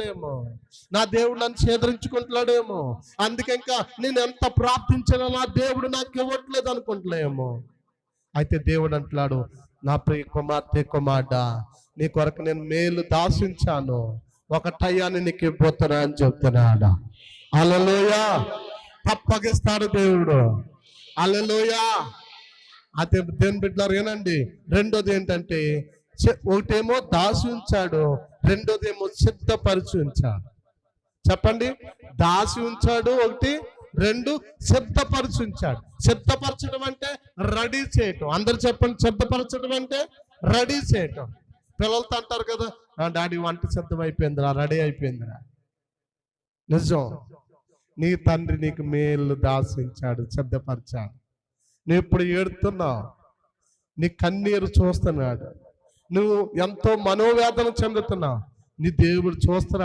అనుకుంటున్నాడేమో, నా దేవుడు నన్ను చేదరించుకుంటున్నాడేమో, అందుకే ఇంకా నేను ఎంత ప్రార్థించినా నా దేవుడు నాకు ఇవ్వట్లేదు అనుకుంటున్నాయేమో. అయితే దేవుడు అంటున్నాడు, నా ప్రియ కుమార్తె కుమారుడా, నీ కొరకు నేను మేలు దాసించాను, ఒక టయాన్ని నీకు ఇవ్వబోతున్నా అని చెప్తున్నాడు. హల్లెలూయా. తప్పగిస్తాడు దేవుడు. హల్లెలూయా. అయితే దేవుని బిడ్డలారా ఏనండి, రెండోది ఏంటంటే, ఒకటేమో దాసి ఉంచాడు, రెండోది ఏమో సిద్ధపరిచి ఉంచాడు. చెప్పండి, దాసి ఉంచాడు ఒకటి, రెండు సిద్ధపరిచి ఉంచాడు. సిద్ధపరచడం అంటే రెడీ చేయటం. అందరు చెప్పండి, సిద్ధపరచడం అంటే రెడీ చేయటం. పిల్లలతో అంటారు కదా, డాడీ వంట సిద్ధం అయిపోయిందిరా, రెడీ అయిపోయిందిరా. నిజం, నీ తండ్రి నీకు మేలు దాసించాడు, సిద్ధపరిచాడు. నువ్వు ఇప్పుడు ఏడుతున్నావు, నీ కన్నీరు చూస్తున్నాడు, నువ్వు ఎంతో మనోవేదన చెందుతున్నావు, నీ దేవుడు చూస్తున్నాడు.